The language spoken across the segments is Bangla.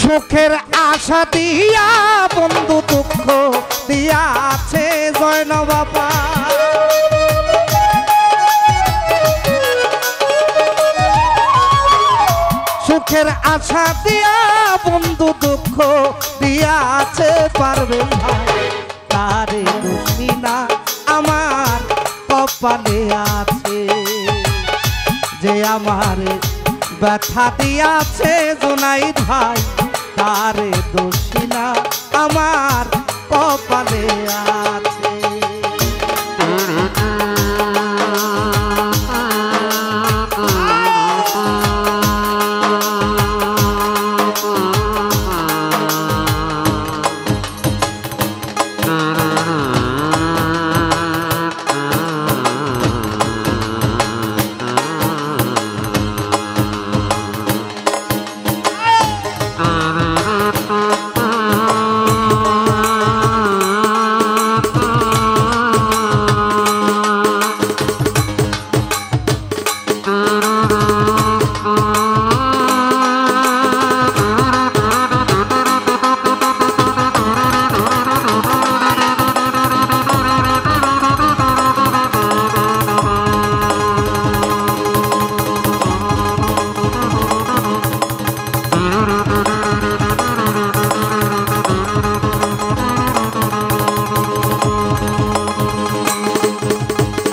সুখের আশা দিয়া বন্ধু দুঃখ দিয়াছে জয়না বাবা। সুখের আশা দিয়া বন্ধু দুঃখ দিয়াছে পারবে ভাই, তারে দোষী না আমার কপালে আছে, যে আমার ব্যথা দিয়াছে জুনাইদ ভাই, তারে দোষী না আমার কপালে আছে।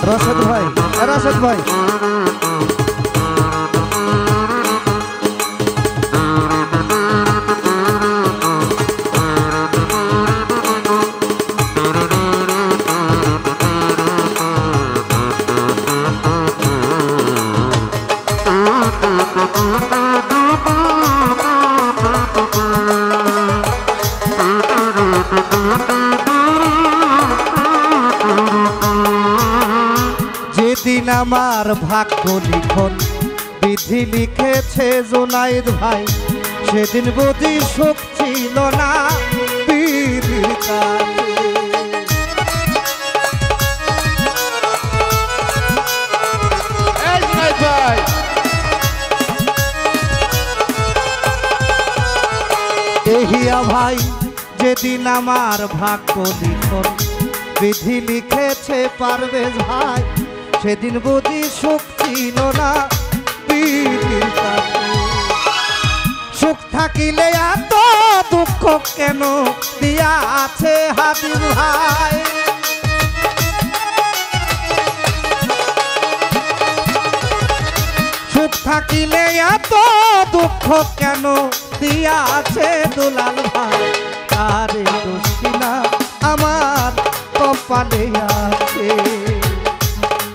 রাশেদ ভাই, রাশেদ ভাই, যেদিন আমার ভাগ্য লিখন বিধি লিখেছে জুনাইদ ভাই, সেদিন বুঝি সুখ ছিল না বিধির কাছে। এহিয়া ভাই যেদিন আমার ভাগ্য লিখন বিধি লিখেছে পারভেজ ভাই, সেদিন বুঝি সুখ ছিল না বিধির কাছে। সুখ থাকিলে এত দুঃখ কেন দিয়া আছে হাবিব ভাই, সুখ থাকিলে এত দুঃখ কেন দিয়া আছে দুলাল ভাই, তারে দোষী না আমার কপালে আছে,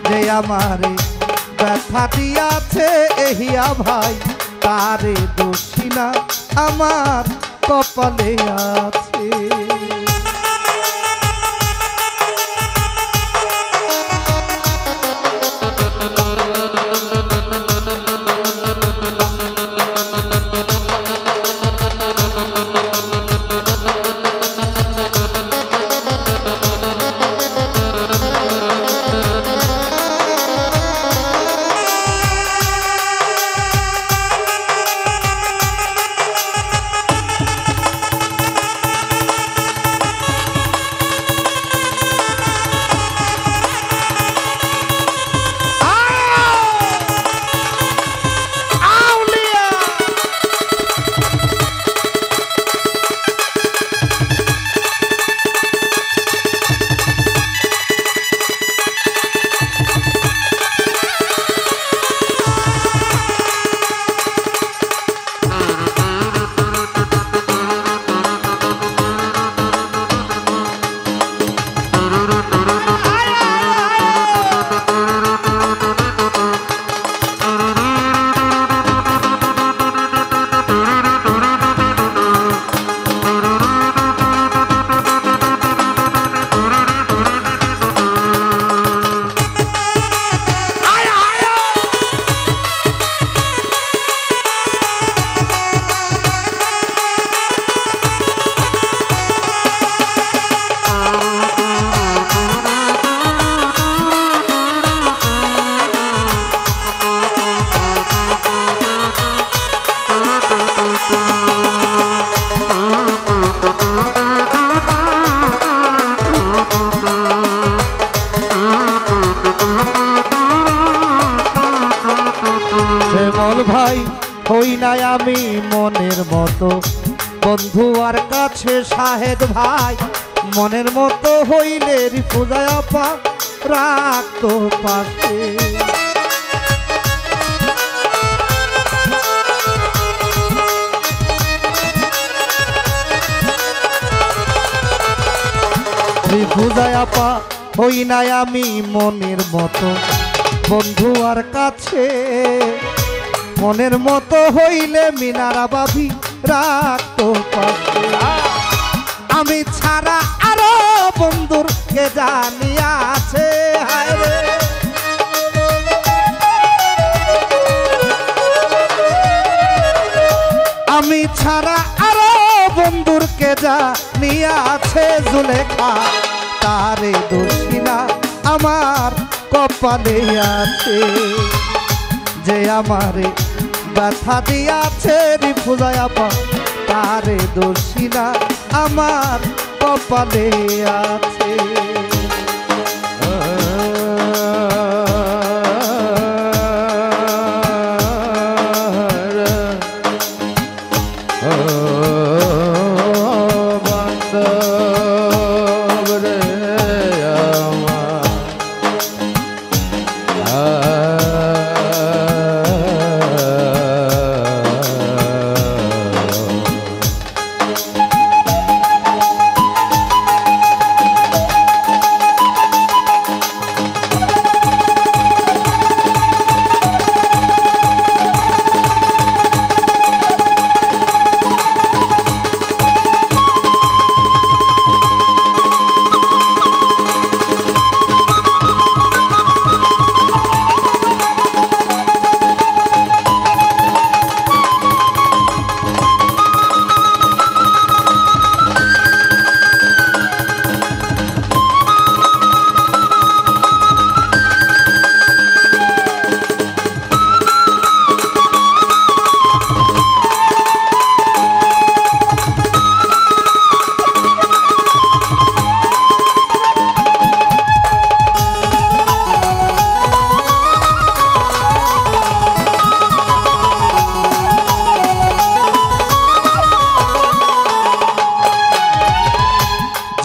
যে আমারে ব্যথা দিয়াছে এহিয়া ভাই, তারে দোষী না আমার কপালে আছে। নাই আমি মনের মতো বন্ধু আর কাছে শাহেদ ভাই মনের মতো হইলে রিফুজায় আপা রাখতো পাশে রিফুজায় আপা হই নাই আমি মনের মতো বন্ধু আর কাছে মনের মতো হইলে মিনারা বাবি রাখতো পাশে আমি ছাড়া আরো বন্ধুর কে জানি আছে আমি ছাড়া আরো বন্ধুর কে জানি আছে জুলেখা তারে দোষিনা আমার কপালে আছে যে আমারে ব্যথা দিয়াছে রিফুজায় আপা তারে দোষিনা আমার কপালে আছে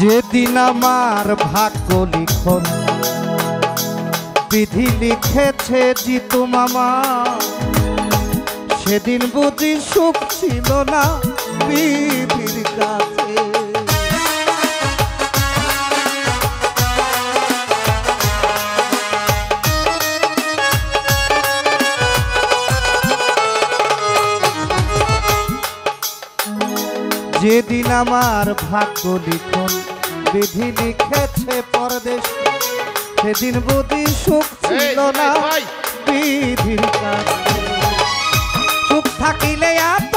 যেদিন আমার ভাগ্য লিখন বিধি লিখেছে জিতু মামা সেদিন বুঝি সুখ ছিল না বিধির কাছে যেদিন আমার ভাগ্য লিখন বিধি লিখেছে পরদেশ সেদিন বুঝি সুখ ছিল না বিধির কাছে সুখ থাকিলে এত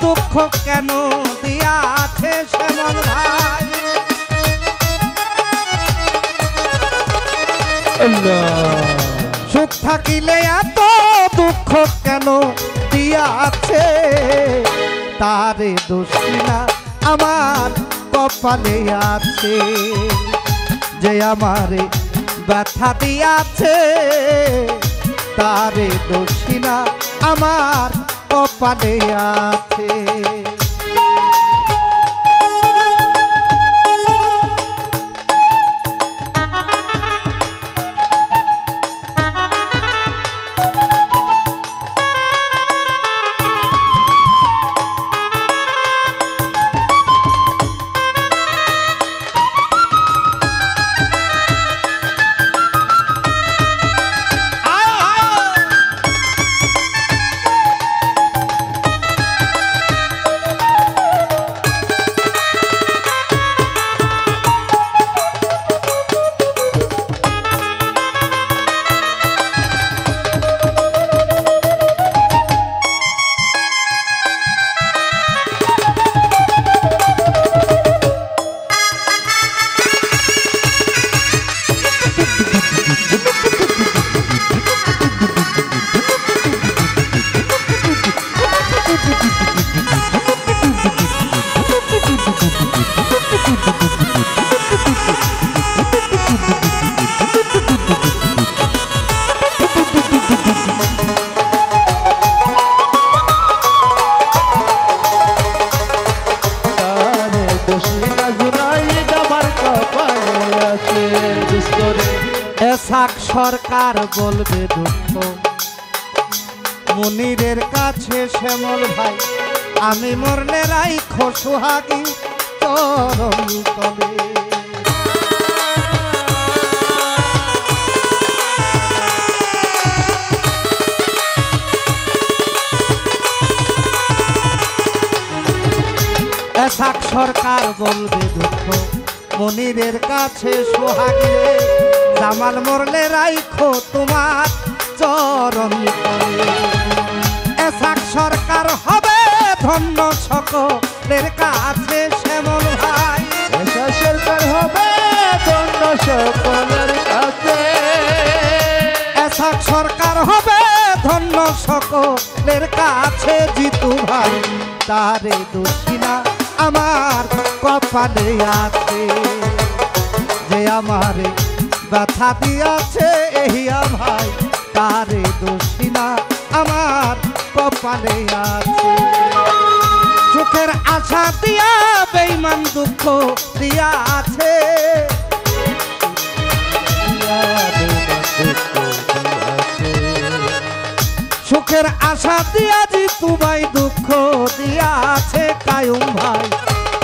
দুঃখ কেন দিয়াছে শ্যামল ভাই সুখ থাকিলে এত দুঃখ কেন দিয়াছে তারে দোষিনা আমার কপালে আছে যে আমারে ব্যথা দিয়াছে তারে দোষিনা আমার কপালে আছে দোষিনা জুনাইদ আমার কপালে আছে দুস্তরে। এসাক সরকার বলবে দুঃখ মুনিরের কাছে শ্যামল ভাই আমি মরলে রাইখো সোহাগী চরণ তলে। এসাক সরকার বলবে দুঃখ মনিরের কাছে সোহাগী রে জামাল মরলে রাইখো তোমার চরণ তলে। এসাক সরকার হবে ধন্য সকলের কাছে শ্যামল ভাই এসাক সরকার হবে ধন্য সকলের কাছে। এসাক সরকার হবে ধন্য সকলের কাছে জিতু ভাই তারে দোষিনা আমার কপালে আছে যে আমারে ব্যথা দিয়াছে এহিয়া ভাই তারে দোষিনা আমার কপালে আছে। সুখের আশা দিয়া বেঈমান দুঃখ দিয়া আছে সুখের আশা দিয়া জিতু ভাই দুঃখ দিয়া আছে কায়ুম ভাই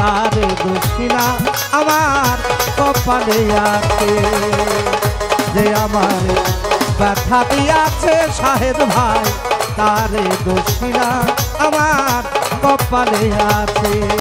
তারে দোষিনা আমার কপালে আছে যে আমার ব্যথা দিয়াছে শাহেদ ভাই তারে দোষিনা আমার কপালে আছে।